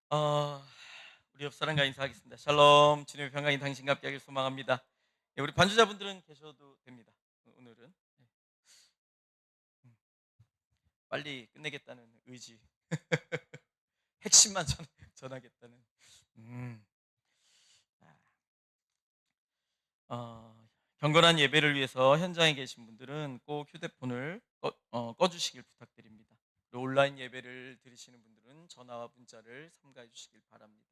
어, 우리 옆 사람과 인사하겠습니다. 샬롬, 주님의 평강이 당신과 함께하길 소망합니다. 예, 우리 반주자분들은 계셔도 됩니다. 오늘은 음, 빨리 끝내겠다는 의지, 핵심만 전하겠다는. 음, 경건한 예배를 위해서 현장에 계신 분들은 꼭 휴대폰을 꺼주시길 부탁드립니다. 그리고 온라인 예배를 들으시는 분들은 전화와 문자를 삼가해 주시길 바랍니다.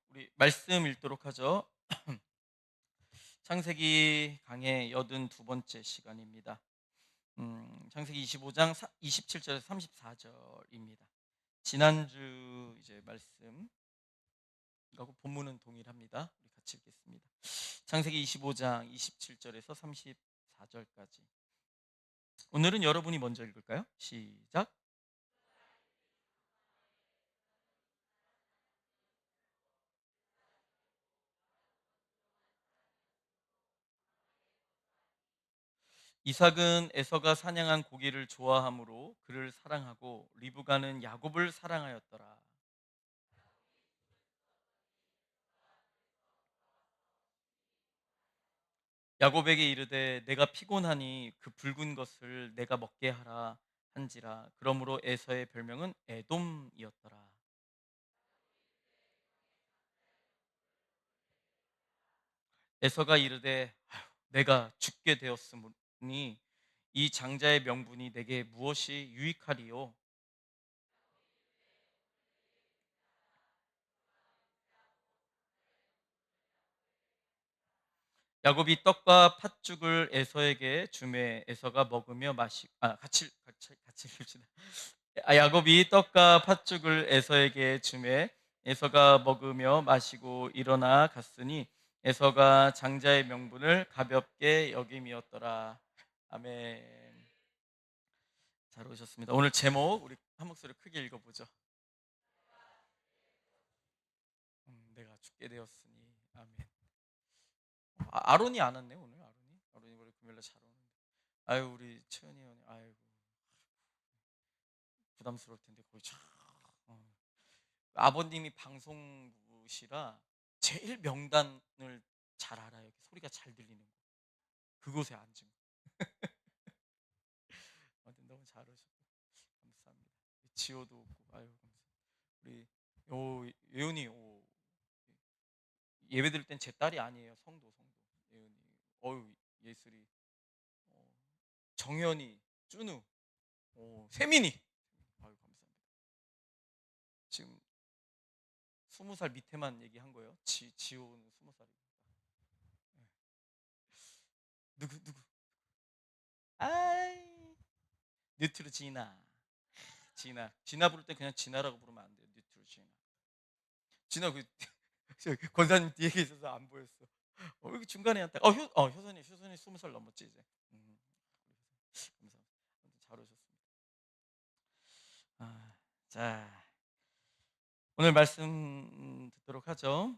우리 말씀 읽도록 하죠. 창세기 강의 82번째 시간입니다. 창세기 25장 27절에서 34절입니다. 지난주 이제 말씀 하고 본문은 동일합니다. 우리 같이 읽겠습니다. 창세기 25장 27절에서 34절까지. 오늘은 여러분이 먼저 읽을까요? 시작. 이삭은 에서가 사냥한 고기를 좋아하므로 그를 사랑하고 리브가는 야곱을 사랑하였더라. 야곱에게 이르되 내가 피곤하니 그 붉은 것을 내가 먹게 하라 한지라. 그러므로 에서의 별명은 에돔이었더라. 에서가 이르되 내가 죽게 되었으니 이 장자의 명분이 내게 무엇이 유익하리요? 야곱이 떡과 팥죽을 에서에게 주매 에서가 먹으며 같이 읽읍시다. 야곱이 떡과 팥죽을 에서에게 주매 에서가 먹으며 마시고 일어나 갔으니 에서가 장자의 명분을 가볍게 여김이었더라. 아멘. 잘 오셨습니다. 오늘 제목 우리 한 목소리 크게 읽어보죠. 내가 죽게 되었으니. 아멘. 아론이 안 왔네 오늘. 아론이 원래 금요일날 잘 오는데. 아유 우리 채연이 형님 아이고 부담스러울 텐데 거의 참. 아버님이 방송부시라 제일 명단을 잘 알아요. 소리가 잘 들리는 곳. 그곳에 앉은 거. 아무튼 너무 잘 오셨고 감사합니다. 지호도 없고 아유 감사합니다. 우리 예은이 예배 드릴 땐 제 딸이 아니에요. 성도 예은이. 어유 예슬이 어, 정현이 쭈누 세민이 아유 감사합니다. 지금 20살 밑에만 얘기한 거예요. 지호는 20살이고 누구 아이 뉴트로지나 지나 부를 때 그냥 지나라고 부르면 안 돼요. 뉴트로지나 지나 그 권사님 뒤에 있어서 안 보였어. 여기 중간에 한다. 효선이 20살 넘었지 이제. 감사합니다. 아무튼 잘 오셨습니다. 자 오늘 말씀 듣도록 하죠.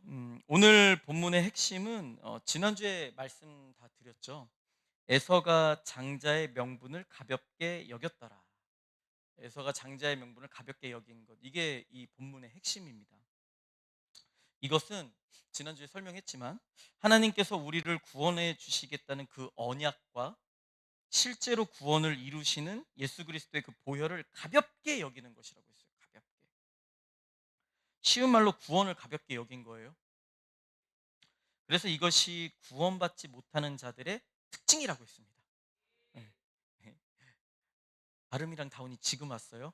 오늘 본문의 핵심은 지난주에 말씀 다 드렸죠. 에서가 장자의 명분을 가볍게 여겼더라. 에서가 장자의 명분을 가볍게 여긴 것. 이게 이 본문의 핵심입니다. 이것은 지난주에 설명했지만 하나님께서 우리를 구원해 주시겠다는 그 언약과 실제로 구원을 이루시는 예수 그리스도의 그 보혈을 가볍게 여기는 것이라고 했어요. 가볍게. 쉬운 말로 구원을 가볍게 여긴 거예요. 그래서 이것이 구원받지 못하는 자들의 특징이라고 했습니다. 네. 네. 아름이랑 다운이 지금 왔어요.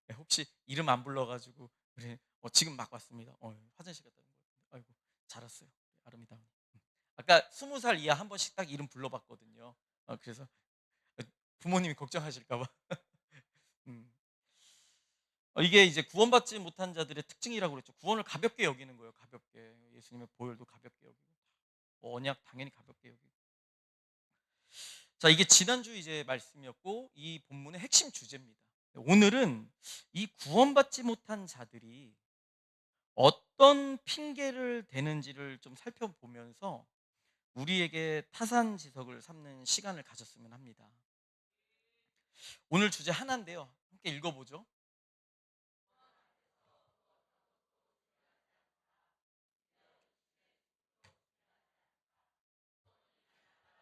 네, 혹시 이름 안 불러가지고 그래. 지금 막 왔습니다. 화장실 갔다 온 거 같은데. 아이고 잘 왔어요. 아름이 다운. 아까 20살 이하 한 번씩 딱 이름 불러봤거든요. 그래서 부모님이 걱정하실까봐. 음. 이게 이제 구원받지 못한 자들의 특징이라고 그랬죠. 구원을 가볍게 여기는 거예요. 가볍게 예수님의 보혈도 가볍게 여기고 언약 당연히 가볍게 여기고. 자 이게 지난주 이제 말씀이었고 이 본문의 핵심 주제입니다. 오늘은 이 구원받지 못한 자들이 어떤 핑계를 대는지를 좀 살펴보면서 우리에게 타산지석을 삼는 시간을 가졌으면 합니다. 오늘 주제 하나인데요. 함께 읽어보죠.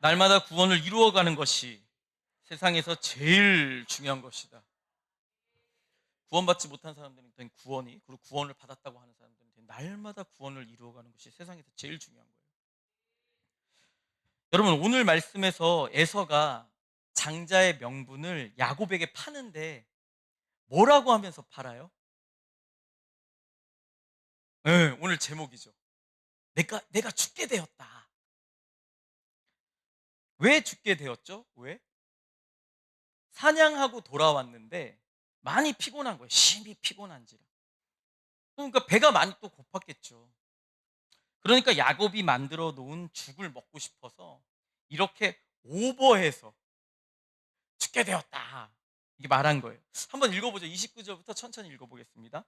날마다 구원을 이루어가는 것이 세상에서 제일 중요한 것이다. 구원받지 못한 사람들은 구원이, 그리고 구원을 받았다고 하는 사람들은 날마다 구원을 이루어가는 것이 세상에서 제일 중요한 거예요. 여러분, 오늘 말씀에서 에서가 장자의 명분을 야곱에게 파는데 뭐라고 하면서 팔아요? 네, 오늘 제목이죠. 내가 죽게 되었다. 왜 죽게 되었죠? 왜? 사냥하고 돌아왔는데 많이 피곤한 거예요. 심히 피곤한지라. 그러니까 배가 많이 또 고팠겠죠. 그러니까 야곱이 만들어 놓은 죽을 먹고 싶어서 이렇게 오버해서 죽게 되었다. 이게 말한 거예요. 한번 읽어보죠. 29절부터 천천히 읽어보겠습니다.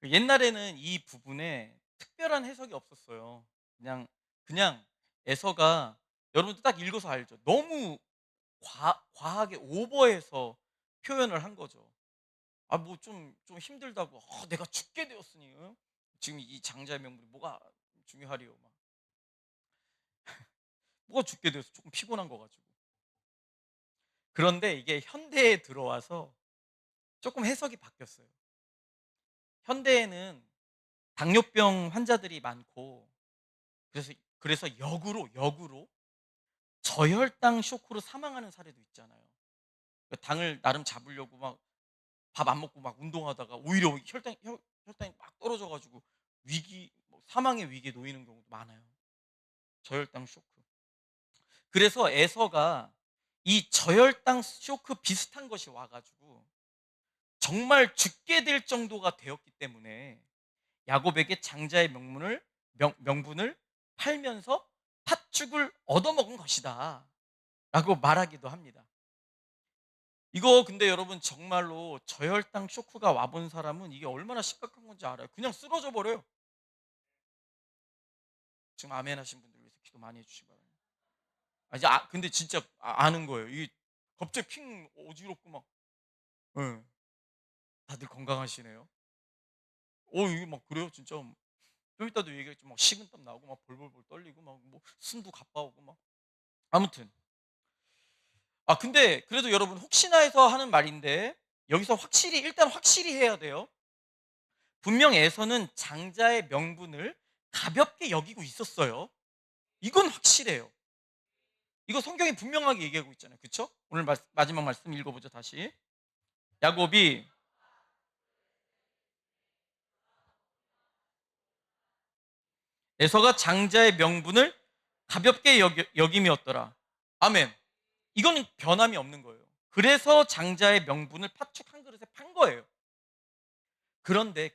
옛날에는 이 부분에 특별한 해석이 없었어요. 그냥 에서가, 여러분도 딱 읽어서 알죠. 너무 과하게 오버해서 표현을 한 거죠. 아, 뭐 좀 힘들다고. 내가 죽게 되었으니, 응? 지금 이 장자의 명분이 뭐가 중요하리요? 막 뭐가 죽게 되었어? 조금 피곤한 거 가지고. 그런데 이게 현대에 들어와서 조금 해석이 바뀌었어요. 현대에는 당뇨병 환자들이 많고, 그래서 역으로 저혈당 쇼크로 사망하는 사례도 있잖아요. 그러니까 당을 나름 잡으려고 막 밥 안 먹고 막 운동하다가 오히려 혈당이 막 떨어져 가지고 사망의 위기에 놓이는 경우도 많아요. 저혈당 쇼크. 그래서 에서가 이 저혈당 쇼크 비슷한 것이 와 가지고 정말 죽게 될 정도가 되었기 때문에 야곱에게 장자의 명분을 팔면서 팥죽을 얻어먹은 것이다 라고 말하기도 합니다. 이거 근데 여러분, 정말로 저혈당 쇼크가 와본 사람은 이게 얼마나 심각한 건지 알아요. 그냥 쓰러져 버려요. 지금 아멘 하신 분들 위해서 기도 많이 해주시기 바랍니다. 근데 진짜 아는 거예요. 이게 갑자기 핑 어지럽고 막. 예. 다들 건강하시네요. 이게 막 그래요 진짜. 좀 이따도 얘기했지만 막 식은땀 나고 막 벌벌벌 떨리고 막 뭐 숨도 가빠오고 막. 아무튼. 근데 그래도 여러분, 혹시나 해서 하는 말인데 여기서 일단 확실히 해야 돼요. 분명 에서는 장자의 명분을 가볍게 여기고 있었어요. 이건 확실해요. 이거 성경이 분명하게 얘기하고 있잖아요. 그쵸? 오늘 마지막 말씀 읽어보죠, 다시. 야곱이 에서가 장자의 명분을 가볍게 여김이었더라. 아멘. 이거는 변함이 없는 거예요. 그래서 장자의 명분을 팥죽 한 그릇에 판 거예요. 그런데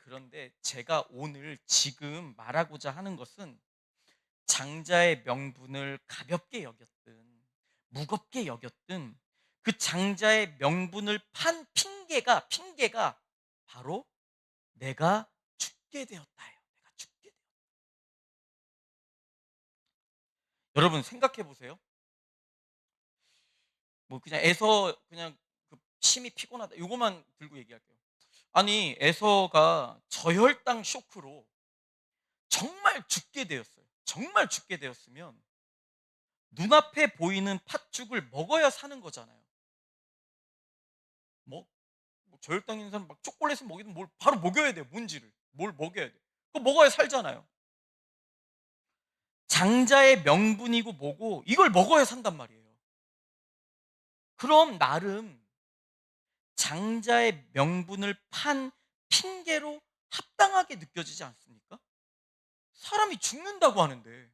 제가 오늘 지금 말하고자 하는 것은 장자의 명분을 가볍게 여겼든 무겁게 여겼든 그 장자의 명분을 판 핑계가 바로 내가 죽게 되었다예요. 내가 죽게 되었다. 여러분 생각해 보세요. 뭐 그냥 애서 그냥 심히 피곤하다. 요거만 들고 얘기할게요. 아니, 에서가 저혈당 쇼크로 정말 죽게 되었어요. 정말 죽게 되었으면 눈앞에 보이는 팥죽을 먹어야 사는 거잖아요. 뭐 저혈당 있는 사람 막 초콜릿을 먹이든 뭘 바로 먹여야 돼요. 뭔지를. 뭘 먹여야 돼요. 그거 먹어야 살잖아요. 장자의 명분이고 뭐고 이걸 먹어야 산단 말이에요. 그럼 나름 장자의 명분을 판 핑계로 합당하게 느껴지지 않습니까? 사람이 죽는다고 하는데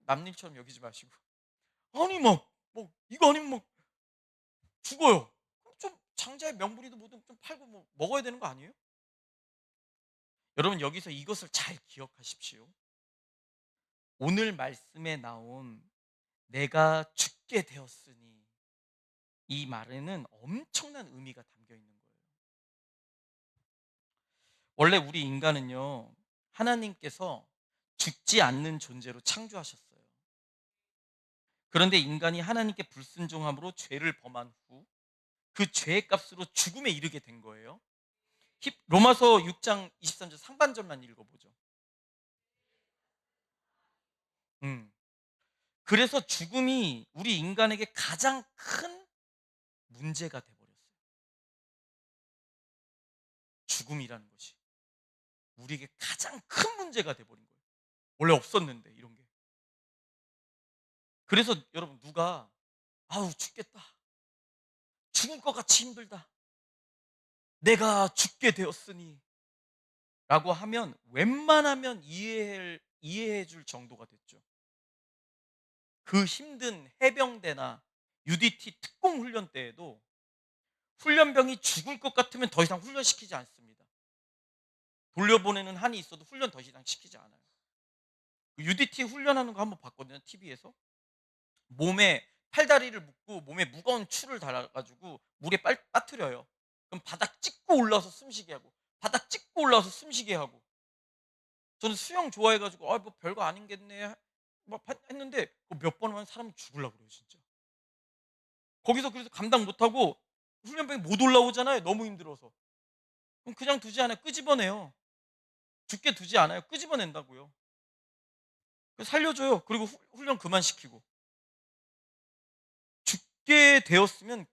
남일처럼 여기지 마시고, 아니 막 이거 아니면 막 죽어요. 장자의 명분이든 뭐든 좀 팔고 뭐 먹어야 되는 거 아니에요? 여러분 여기서 이것을 잘 기억하십시오. 오늘 말씀에 나온 "내가 죽게 되었으니" 이 말에는 엄청난 의미가 담겨 있는 거예요. 원래 우리 인간은요, 하나님께서 죽지 않는 존재로 창조하셨어요. 그런데 인간이 하나님께 불순종함으로 죄를 범한 후 그 죄의 값으로 죽음에 이르게 된 거예요. 로마서 6장 23절 상반절만 읽어보죠. 음. 그래서 죽음이 우리 인간에게 가장 큰 문제가 돼버렸어요. 죽음이라는 것이 우리에게 가장 큰 문제가 돼버린 거예요. 원래 없었는데 이런 게. 그래서 여러분 누가 아우 죽겠다, 죽을 것 같이 힘들다, 내가 죽게 되었으니 라고 하면 웬만하면 이해해 줄 정도가 됐죠. 그 힘든 해병대나 UDT 특공 훈련 때에도 훈련병이 죽을 것 같으면 더 이상 훈련시키지 않습니다. 돌려보내는 한이 있어도 훈련 더 이상 시키지 않아요. UDT 훈련하는 거 한번 봤거든요, TV에서. 몸에 팔다리를 묶고 몸에 무거운 추를 달아가지고 물에 빠뜨려요. 그럼 바닥 찍고 올라와서 숨쉬게 하고, 바닥 찍고 올라와서 숨쉬게 하고. 저는 수영 좋아해가지고 뭐 별거 아닌겠네 막 했는데 몇 번 하면 사람이 죽으려고 그래요, 진짜. 거기서 그래서 감당 못하고 훈련병이 못 올라오잖아요, 너무 힘들어서. 그럼 그냥 두지 않아요, 끄집어내요. 죽게 두지 않아요, 끄집어낸다고요. 그래서 살려줘요. 그리고 훈련 그만 시키고. 죽게 되었으면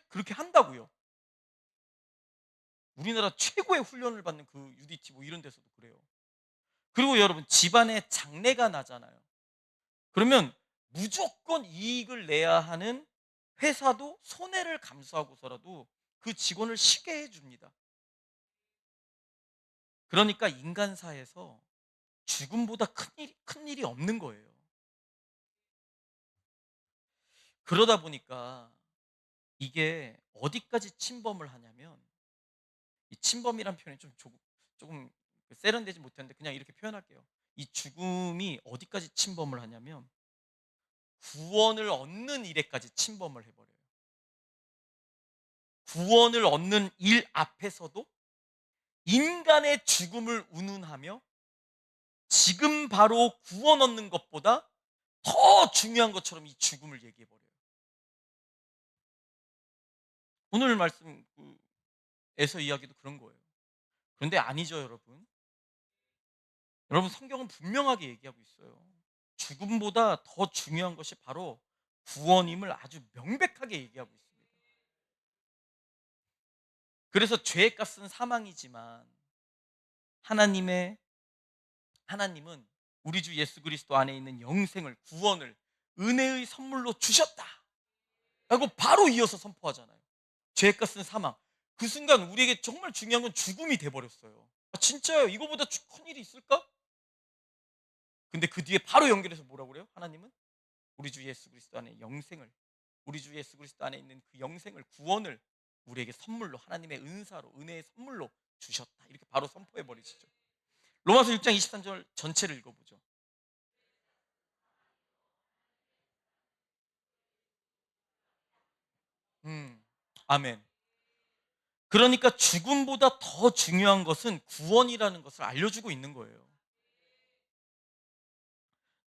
그렇게 한다고요. 우리나라 최고의 훈련을 받는 그 UDT 뭐 이런 데서도 그래요. 그리고 여러분 집안에 장래가 나잖아요. 그러면 무조건 이익을 내야 하는 회사도 손해를 감수하고서라도 그 직원을 쉬게 해줍니다. 그러니까 인간사에서 죽음보다 큰 일이 없는 거예요. 그러다 보니까 이게 어디까지 침범을 하냐면, 이 침범이란 표현이 조금 세련되지 못했는데 그냥 이렇게 표현할게요. 이 죽음이 어디까지 침범을 하냐면 구원을 얻는 일에까지 침범을 해버려요. 구원을 얻는 일 앞에서도 인간의 죽음을 운운하며 지금 바로 구원 얻는 것보다 더 중요한 것처럼 이 죽음을 얘기해버려요. 오늘 말씀 에서 이야기도 그런 거예요. 그런데 아니죠, 여러분. 여러분 성경은 분명하게 얘기하고 있어요. 죽음보다 더 중요한 것이 바로 구원임을 아주 명백하게 얘기하고 있습니다. 그래서 죄의 값은 사망이지만 하나님의 하나님은 우리 주 예수 그리스도 안에 있는 영생을, 구원을 은혜의 선물로 주셨다 라고 바로 이어서 선포하잖아요. 죄의 값은 사망. 그 순간 우리에게 정말 중요한 건 죽음이 돼버렸어요. 아, 진짜요? 이거보다 큰 일이 있을까? 근데 그 뒤에 바로 연결해서 뭐라고 그래요? 하나님은 우리 주 예수 그리스도 안에 영생을, 우리 주 예수 그리스도 안에 있는 그 영생을, 구원을 우리에게 선물로, 하나님의 은사로, 은혜의 선물로 주셨다. 이렇게 바로 선포해 버리시죠. 로마서 6장 23절 전체를 읽어보죠. 음, 아멘. 그러니까 죽음보다 더 중요한 것은 구원이라는 것을 알려주고 있는 거예요.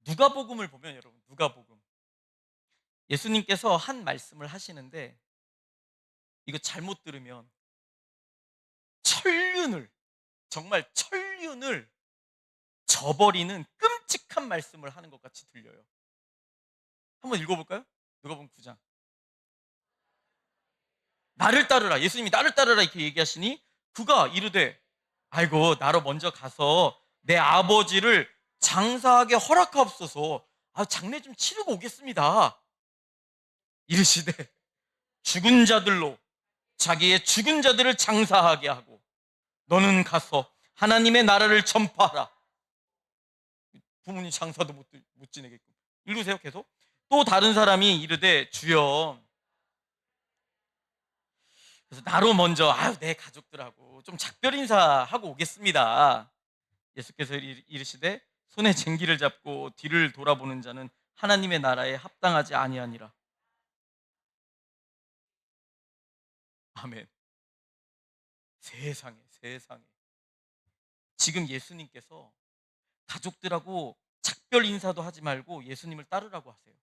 누가복음을 보면 여러분, 누가복음 예수님께서 한 말씀을 하시는데 이거 잘못 들으면 천륜을, 정말 천륜을 저버리는 끔찍한 말씀을 하는 것 같이 들려요. 한번 읽어볼까요? 누가복음 9장. 나를 따르라. 예수님이 나를 따르라 이렇게 얘기하시니 그가 이르되 아이고 나로 먼저 가서 내 아버지를 장사하게 허락하옵소서. 아, 장례 좀 치르고 오겠습니다. 이르시되 죽은 자들로 자기의 죽은 자들을 장사하게 하고 너는 가서 하나님의 나라를 전파하라. 부모님 장사도 못 지내게끔. 읽으세요 계속. 또 다른 사람이 이르되 주여 그래서 나로 먼저 아유 내 가족들하고 좀 작별 인사하고 오겠습니다. 예수께서 이르시되 손에 쟁기를 잡고 뒤를 돌아보는 자는 하나님의 나라에 합당하지 아니하니라. 아멘. 세상에, 세상에. 지금 예수님께서 가족들하고 작별 인사도 하지 말고 예수님을 따르라고 하세요.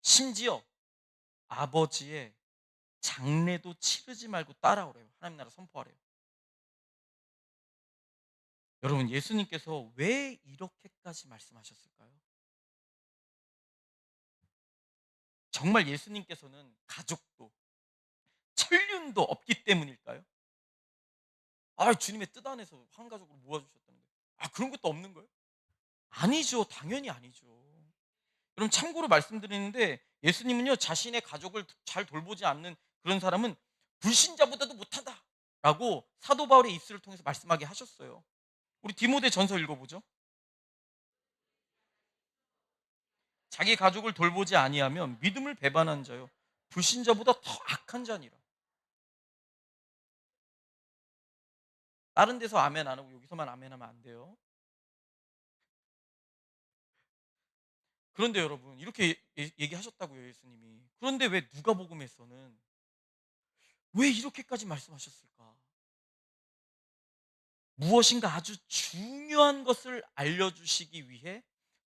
심지어 아버지의 장례도 치르지 말고 따라오래요. 하나님 나라 선포하래요. 여러분, 예수님께서 왜 이렇게까지 말씀하셨을까요? 정말 예수님께서는 가족도 천륜도 없기 때문일까요? 아, 주님의 뜻 안에서 한 가족으로 모아주셨다는데. 아, 그런 것도 없는 거예요? 아니죠. 당연히 아니죠. 그럼 참고로 말씀드리는데 예수님은요, 자신의 가족을 잘 돌보지 않는 그런 사람은 불신자보다도 못하다라고 사도 바울의 입술을 통해서 말씀하게 하셨어요. 우리 디모데 전서 읽어보죠. 자기 가족을 돌보지 아니하면 믿음을 배반한 자요 불신자보다 더 악한 자니라. 다른 데서 아멘 안 하고 여기서만 아멘하면 안 돼요. 그런데 여러분 이렇게 얘기하셨다고요 예수님이. 그런데 왜 누가복음에서는 왜 이렇게까지 말씀하셨을까? 무엇인가 아주 중요한 것을 알려주시기 위해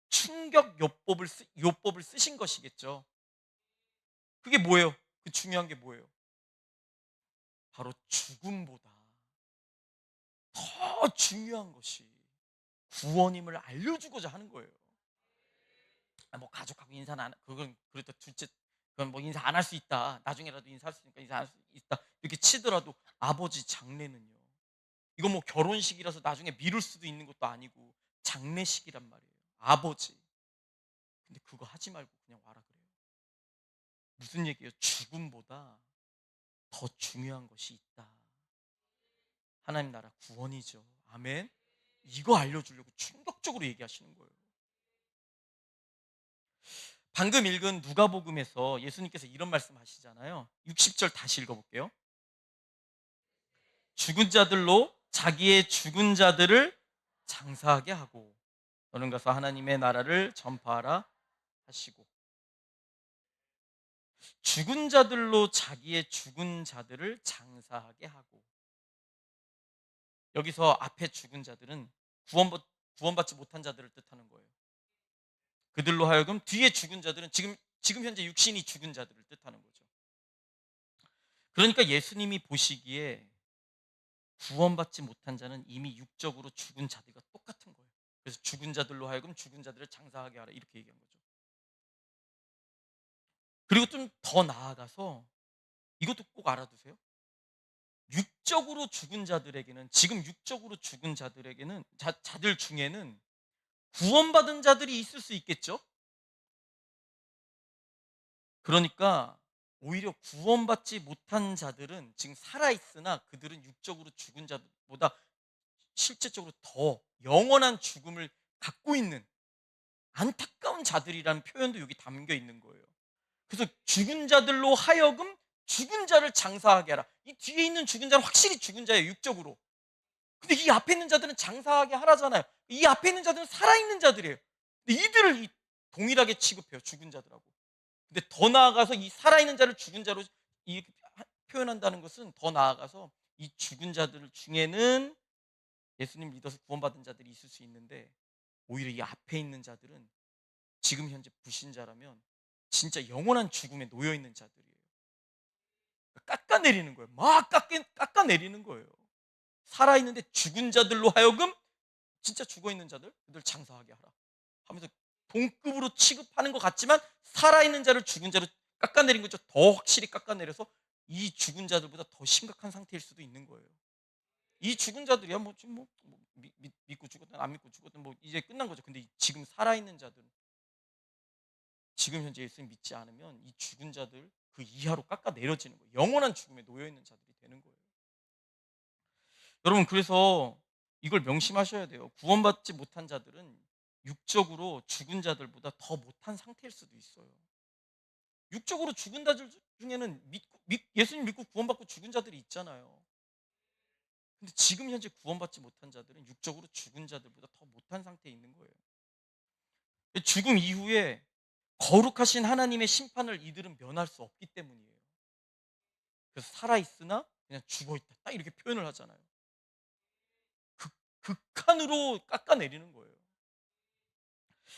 충격 요법을 쓰신 것이겠죠. 그게 뭐예요? 그 중요한 게 뭐예요? 바로 죽음보다 더 중요한 것이 구원임을 알려주고자 하는 거예요. 아, 뭐 가족하고 인사는 안, 그건 그래도 둘째, 그건 뭐 인사 안 할 수 있다. 나중에라도 인사할 수 있으니까 인사할 수 있다. 이렇게 치더라도 아버지 장례는요. 이거 뭐 결혼식이라서 나중에 미룰 수도 있는 것도 아니고 장례식이란 말이에요. 아버지. 근데 그거 하지 말고 그냥 와라 그래요. 무슨 얘기예요? 죽음보다 더 중요한 것이 있다. 하나님 나라 구원이죠. 아멘. 이거 알려주려고 충격적으로 얘기하시는 거예요. 방금 읽은 누가복음에서 예수님께서 이런 말씀하시잖아요. 60절 다시 읽어볼게요. 죽은 자들로 자기의 죽은 자들을 장사하게 하고 너는 가서 하나님의 나라를 전파하라 하시고 죽은 자들로 자기의 죽은 자들을 장사하게 하고 여기서 앞에 죽은 자들은 구원받지 못한 자들을 뜻하는 거예요. 그들로 하여금 뒤에 죽은 자들은 지금 현재 육신이 죽은 자들을 뜻하는 거죠. 그러니까 예수님이 보시기에 구원받지 못한 자는 이미 육적으로 죽은 자들과 똑같은 거예요. 그래서 죽은 자들로 하여금 죽은 자들을 장사하게 하라 이렇게 얘기한 거죠. 그리고 좀 더 나아가서 이것도 꼭 알아두세요. 육적으로 죽은 자들에게는 지금 육적으로 죽은 자들에게는 자들 중에는 구원받은 자들이 있을 수 있겠죠. 그러니까 오히려 구원받지 못한 자들은 지금 살아 있으나 그들은 육적으로 죽은 자보다 실제적으로 더 영원한 죽음을 갖고 있는 안타까운 자들이라는 표현도 여기 담겨 있는 거예요. 그래서 죽은 자들로 하여금 죽은 자를 장사하게 하라. 이 뒤에 있는 죽은 자는 확실히 죽은 자예요, 육적으로. 근데 이 앞에 있는 자들은 장사하게 하라잖아요. 이 앞에 있는 자들은 살아있는 자들이에요. 근데 이들을 동일하게 취급해요, 죽은 자들하고. 근데 더 나아가서 이 살아있는 자를 죽은 자로 표현한다는 것은 더 나아가서 이 죽은 자들 중에는 예수님 믿어서 구원받은 자들이 있을 수 있는데 오히려 이 앞에 있는 자들은 지금 현재 불신자라면 진짜 영원한 죽음에 놓여 있는 자들이에요. 깎아내리는 거예요. 막 깎아내리는 거예요. 살아있는데 죽은 자들로 하여금 진짜 죽어있는 자들 그들 장사하게 하라 하면서 동급으로 취급하는 것 같지만 살아있는 자를 죽은 자로 깎아내린 거죠. 더 확실히 깎아내려서 이 죽은 자들보다 더 심각한 상태일 수도 있는 거예요. 이 죽은 자들이야 뭐 지금 뭐 믿고 죽었든 안 믿고 죽었든 뭐 이제 끝난 거죠. 근데 지금 살아있는 자들은 지금 현재 예수님 믿지 않으면 이 죽은 자들 그 이하로 깎아내려지는 거예요. 영원한 죽음에 놓여있는 자들이 되는 거예요. 여러분 그래서 이걸 명심하셔야 돼요. 구원받지 못한 자들은 육적으로 죽은 자들보다 더 못한 상태일 수도 있어요. 육적으로 죽은 자들 중에는 예수님 믿고 구원받고 죽은 자들이 있잖아요. 근데 지금 현재 구원받지 못한 자들은 육적으로 죽은 자들보다 더 못한 상태에 있는 거예요. 죽음 이후에 거룩하신 하나님의 심판을 이들은 면할 수 없기 때문이에요. 그래서 살아있으나 그냥 죽어있다. 딱 이렇게 표현을 하잖아요. 극한으로 깎아내리는 거예요.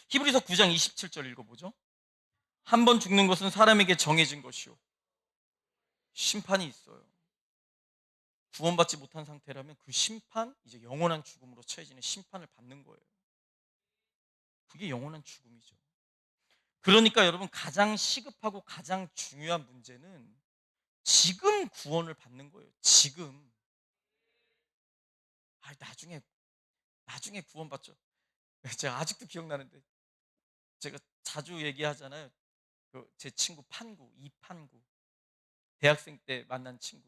히브리서 9장 27절 읽어보죠. 한 번 죽는 것은 사람에게 정해진 것이요 심판이 있어요. 구원받지 못한 상태라면 그 심판, 이제 영원한 죽음으로 처해지는 심판을 받는 거예요. 그게 영원한 죽음이죠. 그러니까 여러분, 가장 시급하고 가장 중요한 문제는 지금 구원을 받는 거예요. 지금. 나중에 구원받죠. 제가 아직도 기억나는데, 제가 자주 얘기하잖아요. 제 친구 판구, 이판구. 대학생 때 만난 친구.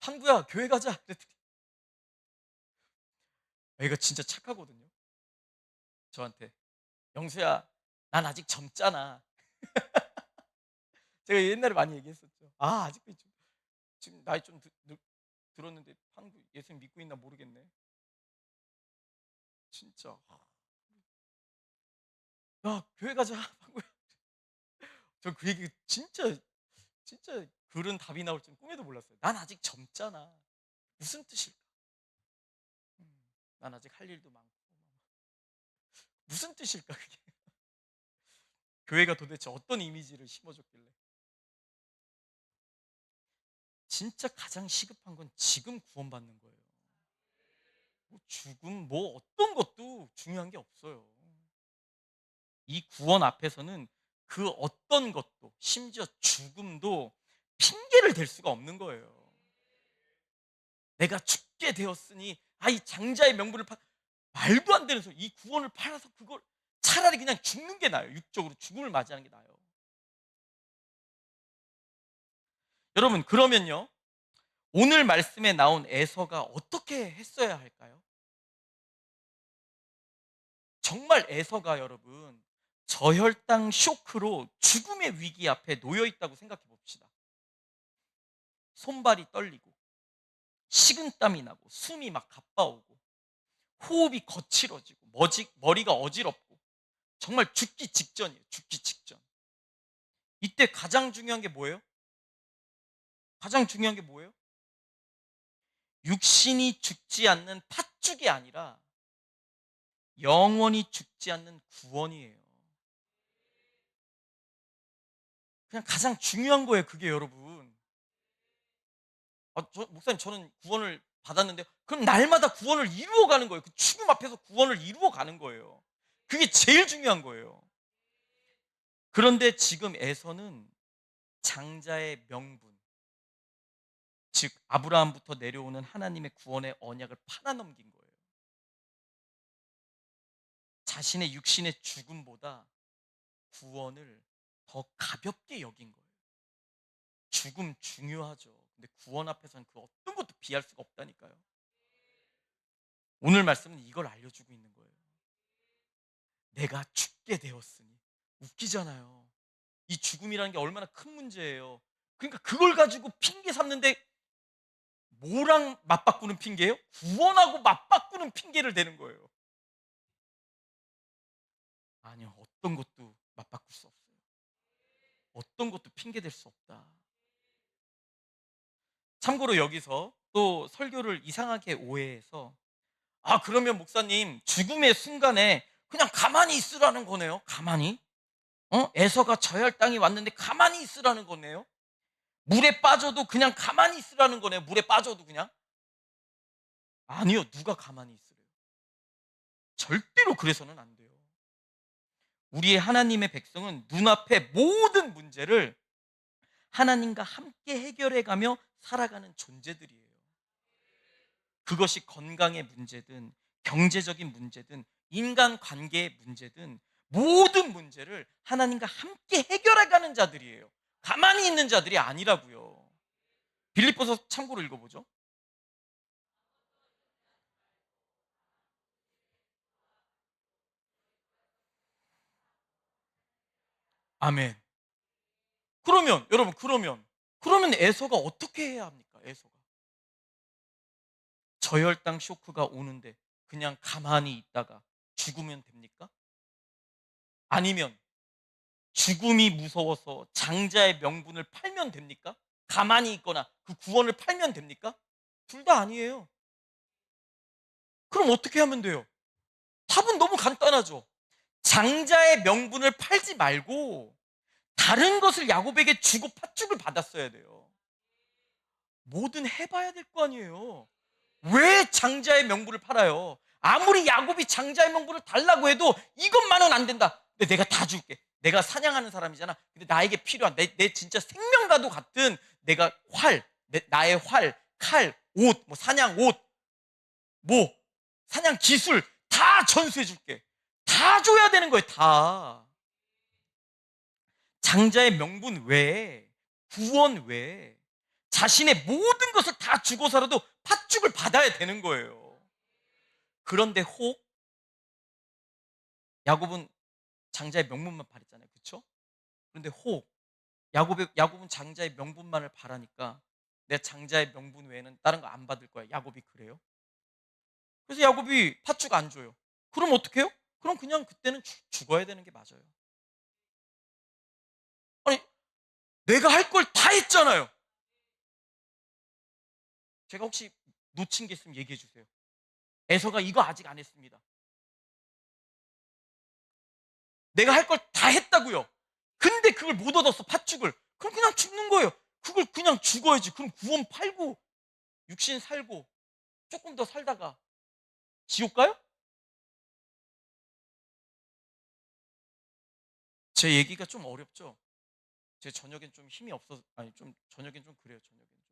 판구야, 교회 가자. 그랬더니 애가 진짜 착하거든요. 저한테. 영수야, 난 아직 젊잖아. 제가 옛날에 많이 얘기했었죠. 아직도 지금 나이 좀 들었는데 판구 예수님 믿고 있나 모르겠네. 진짜. 야, 교회 가자. 판구야. 저 그 얘기 진짜 그런 답이 나올 줄 꿈에도 몰랐어요. 난 아직 젊잖아. 무슨 뜻일까? 난 아직 할 일도 많고. 무슨 뜻일까 그게? 교회가 도대체 어떤 이미지를 심어줬길래? 진짜 가장 시급한 건 지금 구원받는 거예요. 뭐 죽음, 뭐 어떤 것도 중요한 게 없어요. 이 구원 앞에서는 그 어떤 것도, 심지어 죽음도 핑계를 댈 수가 없는 거예요. 내가 죽게 되었으니 이 장자의 명분을 말도 안 되는 소리. 이 구원을 팔아서 그걸 차라리 그냥 죽는 게 나아요. 육적으로 죽음을 맞이하는 게 나아요. 여러분, 그러면요, 오늘 말씀에 나온 에서가 어떻게 했어야 할까요? 정말 에서가 여러분 저혈당 쇼크로 죽음의 위기 앞에 놓여 있다고 생각해 봅시다. 손발이 떨리고 식은땀이 나고 숨이 막 가빠오고 호흡이 거칠어지고 머리가 어지럽고 정말 죽기 직전이에요. 죽기 직전. 이때 가장 중요한 게 뭐예요? 가장 중요한 게 뭐예요? 육신이 죽지 않는 팥죽이 아니라 영원히 죽지 않는 구원이에요. 그냥 가장 중요한 거예요, 그게 여러분. 목사님, 저는 구원을 받았는데, 그럼 날마다 구원을 이루어 가는 거예요. 그 죽음 앞에서 구원을 이루어 가는 거예요. 그게 제일 중요한 거예요. 그런데 지금 에서는 장자의 명분, 즉 아브라함부터 내려오는 하나님의 구원의 언약을 팔아넘긴 거예요. 자신의 육신의 죽음보다 구원을 더 가볍게 여긴 거예요. 죽음 중요하죠. 근데 구원 앞에서는 그 어떤 것도 비할 수가 없다니까요. 오늘 말씀은 이걸 알려주고 있는 거예요. 내가 죽게 되었으니. 웃기잖아요. 이 죽음이라는 게 얼마나 큰 문제예요. 그러니까 그걸 가지고 핑계 삼는데, 뭐랑 맞바꾸는 핑계예요? 구원하고 맞바꾸는 핑계를 대는 거예요. 아니요, 어떤 것도 맞바꿀 수 없어요. 어떤 것도 핑계 댈 수 없다. 참고로 여기서 또 설교를 이상하게 오해해서, 그러면 목사님 죽음의 순간에 그냥 가만히 있으라는 거네요. 가만히? 에서가 저혈당이 왔는데 가만히 있으라는 거네요. 물에 빠져도 그냥 가만히 있으라는 거네요. 물에 빠져도 그냥. 아니요, 누가 가만히 있으래요. 절대로 그래서는 안 돼요. 우리의 하나님의 백성은 눈앞의 모든 문제를 하나님과 함께 해결해가며 살아가는 존재들이에요. 그것이 건강의 문제든 경제적인 문제든 인간 관계의 문제든 모든 문제를 하나님과 함께 해결해가는 자들이에요. 가만히 있는 자들이 아니라고요. 빌립보서 참고로 읽어보죠. 아멘. 그러면 여러분, 그러면 에서가 어떻게 해야 합니까? 에서가 저혈당 쇼크가 오는데 그냥 가만히 있다가 죽으면 됩니까? 아니면 죽음이 무서워서 장자의 명분을 팔면 됩니까? 가만히 있거나 그 구원을 팔면 됩니까? 둘 다 아니에요. 그럼 어떻게 하면 돼요? 답은 너무 간단하죠. 장자의 명분을 팔지 말고 다른 것을 야곱에게 주고 팥죽을 받았어야 돼요. 뭐든 해봐야 될 거 아니에요. 왜 장자의 명분을 팔아요? 아무리 야곱이 장자의 명분을 달라고 해도 이것만은 안 된다. 근데 내가 다 줄게. 내가 사냥하는 사람이잖아. 근데 나에게 필요한 내 진짜 생명과도 같은 내가 나의 활, 칼, 옷, 뭐 사냥 옷, 뭐 사냥 기술 다 전수해 줄게. 다 줘야 되는 거예요. 다. 장자의 명분 외에, 구원 외에 자신의 모든 것을 다 주고서라도 팥죽을 받아야 되는 거예요. 그런데 혹 야곱은 장자의 명분만 바랬잖아요. 그렇죠? 그런데 혹 야곱은 장자의 명분만을 바라니까 내 장자의 명분 외에는 다른 거 안 받을 거야. 야곱이 그래요? 그래서 야곱이 팥죽 안 줘요. 그럼 어떻게 해요? 그럼 그냥 그때는 죽어야 되는 게 맞아요. 아니, 내가 할 걸 다 했잖아요. 제가 혹시 놓친 게 있으면 얘기해 주세요. 에서가 이거 아직 안 했습니다. 내가 할 걸 다 했다고요. 근데 그걸 못 얻었어, 팥죽을. 그럼 그냥 죽는 거예요. 그걸 그냥 죽어야지. 그럼 구원 팔고 육신 살고 조금 더 살다가 지옥 가요? 제 얘기가 좀 어렵죠? 제 저녁엔 좀 힘이 없어서, 아니, 좀 저녁엔 좀 그래요. 저녁엔 좀.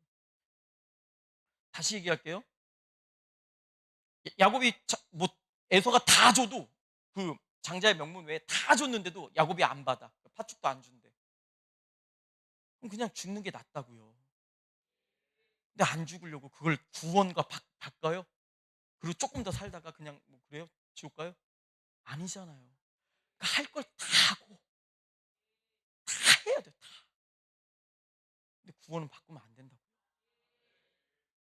다시 얘기할게요. 야곱이 뭐 에서가 다 줘도 그 장자의 명분 외에 다 줬는데도 야곱이 안 받아. 팥죽도 안 준대. 그럼 그냥 죽는 게 낫다고요. 근데 안 죽으려고 그걸 구원과 바꿔요? 그리고 조금 더 살다가 그냥 뭐 그래요? 지옥 가요? 아니잖아요. 그러니까 할 걸 다 하고 다 해야 돼. 다. 근데 구원은 바꾸면 안 된다고.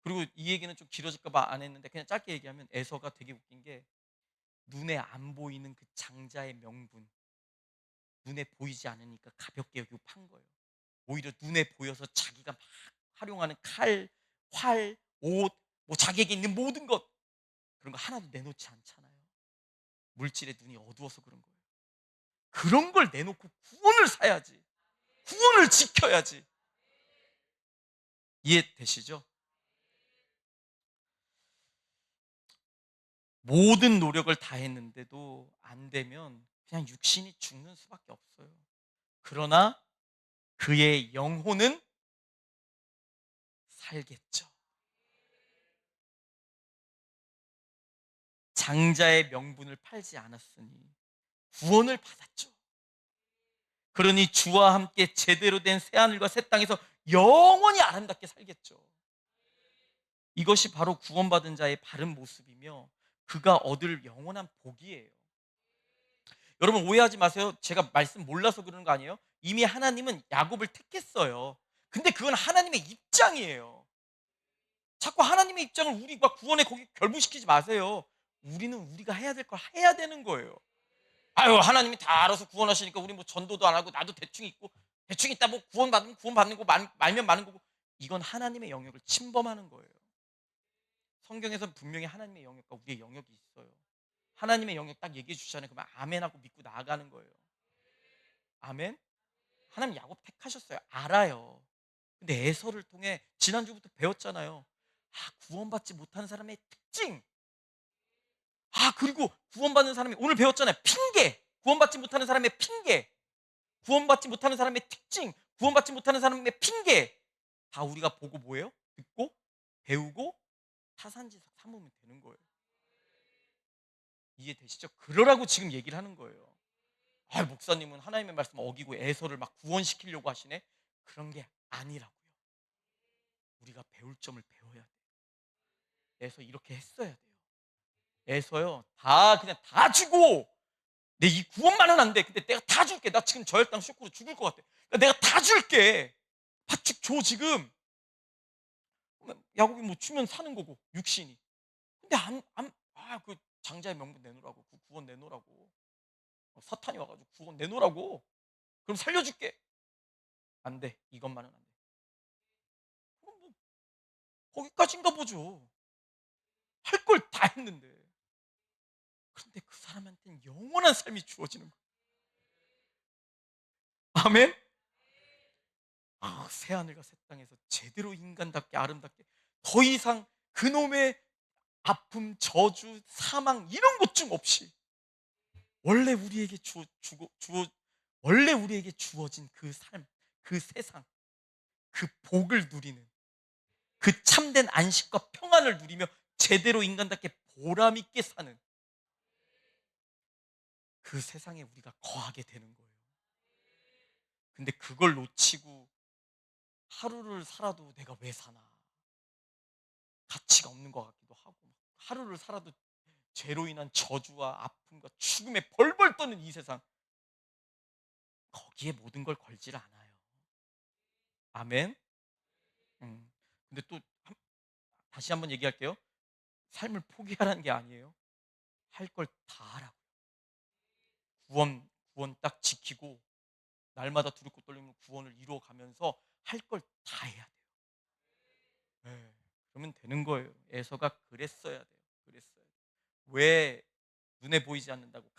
그리고 이 얘기는 좀 길어질까 봐 안 했는데 그냥 짧게 얘기하면 에서가 되게 웃긴 게 눈에 안 보이는 그 장자의 명분, 눈에 보이지 않으니까 가볍게 여기고 판 거예요. 오히려 눈에 보여서 자기가 막 활용하는 칼, 활, 옷, 뭐 자기에게 있는 모든 것 그런 거 하나도 내놓지 않잖아요. 물질에 눈이 어두워서 그런 거예요. 그런 걸 내놓고 구원을 사야지. 구원을 지켜야지. 이해되시죠? 모든 노력을 다 했는데도 안 되면 그냥 육신이 죽는 수밖에 없어요. 그러나 그의 영혼은 살겠죠. 장자의 명분을 팔지 않았으니 구원을 받았죠. 그러니 주와 함께 제대로 된 새하늘과 새 땅에서 영원히 아름답게 살겠죠. 이것이 바로 구원받은 자의 바른 모습이며 그가 얻을 영원한 복이에요. 여러분 오해하지 마세요. 제가 말씀 몰라서 그러는 거 아니에요. 이미 하나님은 야곱을 택했어요. 근데 그건 하나님의 입장이에요. 자꾸 하나님의 입장을 우리가 구원에 거기 결부시키지 마세요. 우리는 우리가 해야 될 걸 해야 되는 거예요. 아유, 하나님이 다 알아서 구원하시니까 우리 뭐 전도도 안 하고 나도 대충 있고 대충 있다 뭐 구원받으면 구원받는 거 말면 많은 거고 이건 하나님의 영역을 침범하는 거예요. 성경에서는 분명히 하나님의 영역과 우리의 영역이 있어요. 하나님의 영역 딱 얘기해 주시잖아요. 그러면 아멘하고 믿고 나아가는 거예요. 아멘? 하나님 야곱 택하셨어요. 알아요. 근데 에서를 통해 지난주부터 배웠잖아요. 아, 구원받지 못하는 사람의 특징. 아, 그리고 구원받는 사람이 오늘 배웠잖아요. 핑계. 구원받지 못하는 사람의 핑계. 구원받지 못하는 사람의 특징. 구원받지 못하는 사람의 핑계. 다 우리가 보고 뭐예요? 듣고 배우고 타산지석 삼으면 되는 거예요. 이해되시죠? 그러라고 지금 얘기를 하는 거예요. 아, 목사님은 하나님의 말씀 어기고 에서를 막 구원시키려고 하시네. 그런 게 아니라고요. 우리가 배울 점을 배워야 돼요. 에서 이렇게 했어야 돼요. 에서요 다 그냥 다 주고 내 이 구원만은 안 돼. 근데 내가 다 줄게. 나 지금 저혈당 쇼크로 죽을 것 같아. 그러니까 내가 다 줄게. 팥죽 줘 지금. 야곱이 뭐 주면 사는 거고 육신이. 근데 그 장자의 명분 내놓으라고. 그 구원 내놓으라고. 사탄이 와가지고 구원 내놓으라고. 그럼 살려줄게. 안 돼. 이것만은 안 돼. 그럼 뭐 거기까지인가 보죠. 할 걸 다 했는데. 그런데 그 사람한테는 영원한 삶이 주어지는 거예요. 아멘. 새하늘과 새 땅에서 제대로 인간답게 아름답게 더 이상 그놈의 아픔, 저주, 사망 이런 고충 없이 원래 우리에게 원래 우리에게 주어진 그 삶, 그 세상, 그 복을 누리는 그 참된 안식과 평안을 누리며 제대로 인간답게 보람 있게 사는 그 세상에 우리가 거하게 되는 거예요. 근데 그걸 놓치고 하루를 살아도 내가 왜 사나? 가치가 없는 것 같기도 하고 하루를 살아도 죄로 인한 저주와 아픔과 죽음에 벌벌 떠는 이 세상 거기에 모든 걸 걸질 않아요. 아멘. 음. 근데 또 다시 한번 얘기할게요. 삶을 포기하라는 게 아니에요. 할 걸 다 하라고. 구원 딱 지키고 날마다 두렵고 떨리는 구원을 이루어가면서 할 걸 다 해야 돼요. 네. 그러면 되는 거예요. 에서가 그랬어야 돼요. 그랬어야 돼요. 왜 눈에 보이지 않는다고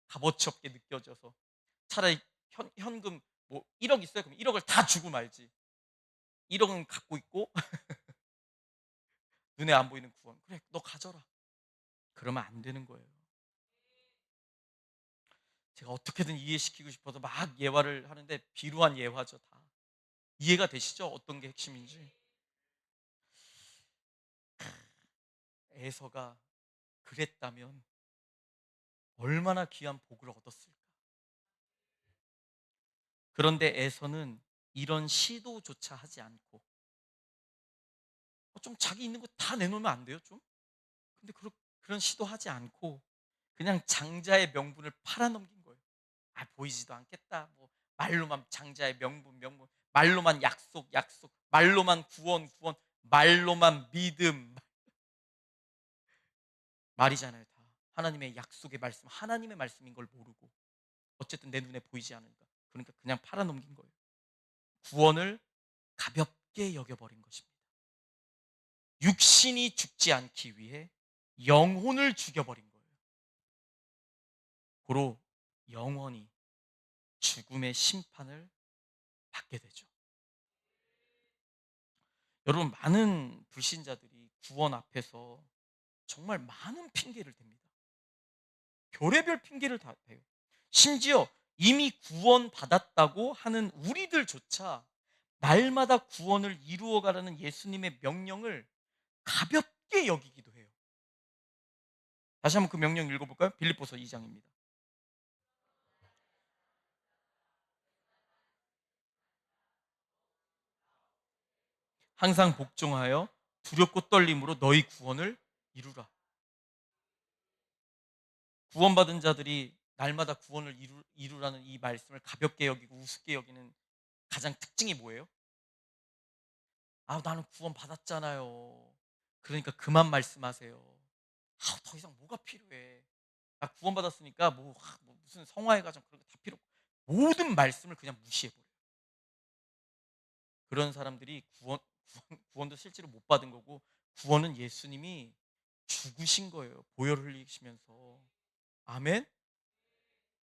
값어치 없게 느껴져서 차라리 현금 뭐 1억 있어요? 그럼 1억을 다 주고 말지. 1억은 갖고 있고 눈에 안 보이는 구원. 그래, 너 가져라. 그러면 안 되는 거예요. 제가 어떻게든 이해시키고 싶어서 막 예화를 하는데 비루한 예화죠, 다. 이해가 되시죠? 어떤 게 핵심인지. 에서가 그랬다면 얼마나 귀한 복을 얻었을까. 그런데 에서는 이런 시도조차 하지 않고 좀 자기 있는 거 다 내놓으면 안 돼요, 좀? 근데 그런 시도하지 않고 그냥 장자의 명분을 팔아넘긴 거예요. 보이지도 않겠다. 뭐 말로만 장자의 명분, 말로만 약속, 말로만 구원, 말로만 믿음. 말이잖아요, 다. 하나님의 약속의 말씀, 하나님의 말씀인 걸 모르고 어쨌든 내 눈에 보이지 않으니까. 그러니까 그냥 팔아넘긴 거예요. 구원을 가볍게 여겨버린 것입니다. 육신이 죽지 않기 위해 영혼을 죽여버린 거예요. 고로 영원히 죽음의 심판을 받게 되죠. 여러분, 많은 불신자들이 구원 앞에서 정말 많은 핑계를 댑니다. 별의별 핑계를 다 대요. 심지어 이미 구원받았다고 하는 우리들조차 날마다 구원을 이루어가라는 예수님의 명령을 가볍게 여기기도 해요. 다시 한번 그 명령 읽어볼까요? 빌립보서 2장입니다. 항상 복종하여 두렵고 떨림으로 너희 구원을 이루라. 구원받은 자들이 날마다 구원을 이루라는 이 말씀을 가볍게 여기고 우습게 여기는 가장 특징이 뭐예요? 나는 구원 받았잖아요. 그러니까 그만 말씀하세요. 더 이상 뭐가 필요해? 나 구원 받았으니까 뭐 무슨 성화의 과정 그런 거 다 필요 없고 모든 말씀을 그냥 무시해 버려요. 그런 사람들이 구원도 실제로 못 받은 거고 구원은 예수님이 죽으신 거예요. 보혈 흘리시면서. 아멘.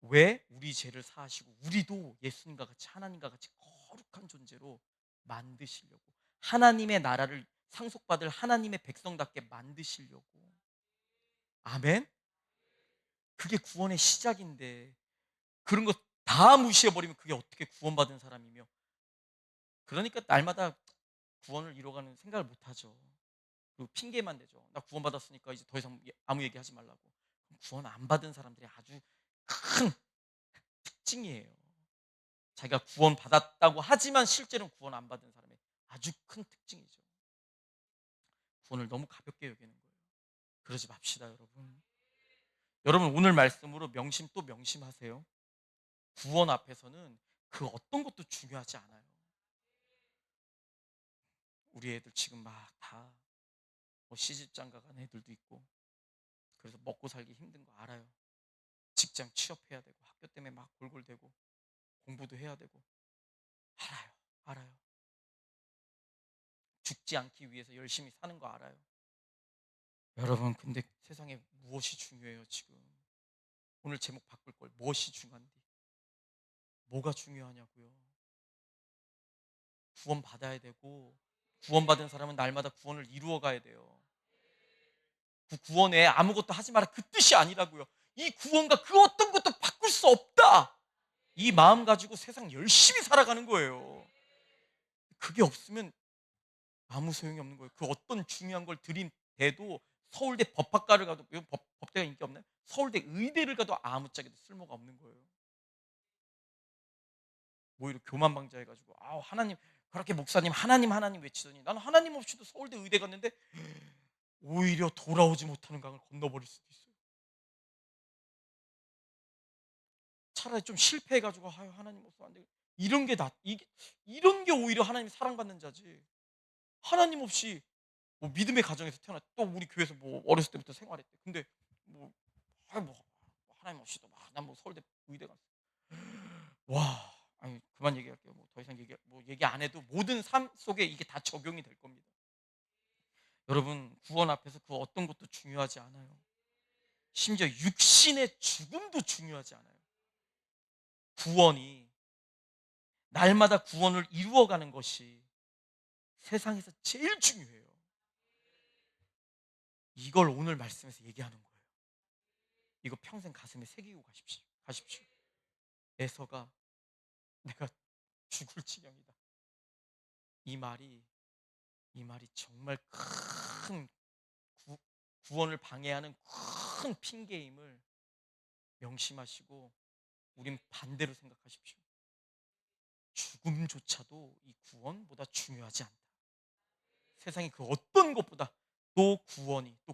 왜 우리 죄를 사하시고 우리도 예수님과 같이 하나님과 같이 거룩한 존재로 만드시려고 하나님의 나라를 상속받을 하나님의 백성답게 만드시려고. 아멘. 그게 구원의 시작인데 그런 거 다 무시해버리면 그게 어떻게 구원받은 사람이며 그러니까 날마다 구원을 이뤄가는 생각을 못하죠. 그리고 핑계만 대죠. 나 구원받았으니까 이제 더 이상 아무 얘기하지 말라고. 구원 안 받은 사람들이 아주 큰 특징이에요. 자기가 구원받았다고 하지만 실제로는 구원 안 받은 사람의 아주 큰 특징이죠. 구원을 너무 가볍게 여기는 거예요. 그러지 맙시다, 여러분. 여러분 오늘 말씀으로 명심 또 명심하세요. 구원 앞에서는 그 어떤 것도 중요하지 않아요. 우리 애들 지금 막 다 뭐 시집장가 간 애들도 있고 그래서 먹고 살기 힘든 거 알아요. 직장 취업해야 되고 학교 때문에 막 골골대고 공부도 해야 되고 알아요. 알아요. 죽지 않기 위해서 열심히 사는 거 알아요. 여러분 근데 세상에 무엇이 중요해요 지금? 오늘 제목 바꿀 걸 무엇이 중요한데? 뭐가 중요하냐고요? 구원 받아야 되고 구원받은 사람은 날마다 구원을 이루어 가야 돼요. 그 구원 외에 아무것도 하지 마라 그 뜻이 아니라고요. 이 구원과 그 어떤 것도 바꿀 수 없다. 이 마음 가지고 세상 열심히 살아가는 거예요. 그게 없으면 아무 소용이 없는 거예요. 그 어떤 중요한 걸 들이대도 서울대 법학과를 가도 법대가 인기 없나요? 서울대 의대를 가도 아무짝에도 쓸모가 없는 거예요. 오히려 교만방자 해가지고 아 하나님 그렇게 목사님 하나님 외치더니 나는 하나님 없이도 서울대 의대 갔는데 오히려 돌아오지 못하는 강을 건너버릴 수도 있어요. 차라리 좀 실패해가지고 아유 하나님 없으면 안 돼. 이런 게 이런 게 오히려 하나님 사랑받는 자지. 하나님 없이 뭐 믿음의 가정에서 태어났 또 우리 교회에서 뭐 어렸을 때부터 생활했대. 근데 뭐, 뭐 하나님 없이도 막 난 뭐 서울대 의대 갔어. 와, 아니 그만 얘기할게요. 뭐 더 이상 얘기 안 해도 모든 삶 속에 이게 다 적용이 될 겁니다. 여러분 구원 앞에서 그 어떤 것도 중요하지 않아요. 심지어 육신의 죽음도 중요하지 않아요. 구원이 날마다 구원을 이루어가는 것이 세상에서 제일 중요해요. 이걸 오늘 말씀에서 얘기하는 거예요. 이거 평생 가슴에 새기고 가십시오. 에서가 내가 죽을 지경이다. 이 말이 이 말이 정말 큰 구원을 방해하는 큰 핑계임을 명심하시고 우린 반대로 생각하십시오. 죽음조차도 이 구원보다 중요하지 않다. 세상의 그 어떤 것보다 또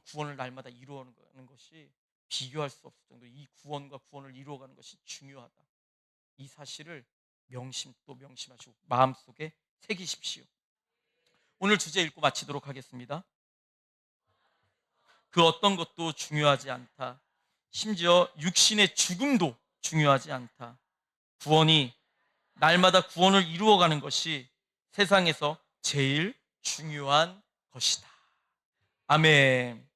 구원을 날마다 이루어가는 것이 비교할 수 없을 정도로 이 구원과 구원을 이루어가는 것이 중요하다. 이 사실을 명심 또 명심하시고 마음속에 새기십시오. 오늘 주제 읽고 마치도록 하겠습니다. 그 어떤 것도 중요하지 않다. 심지어 육신의 죽음도 중요하지 않다. 구원이 날마다 구원을 이루어가는 것이 세상에서 제일 중요한 것이다. 아멘.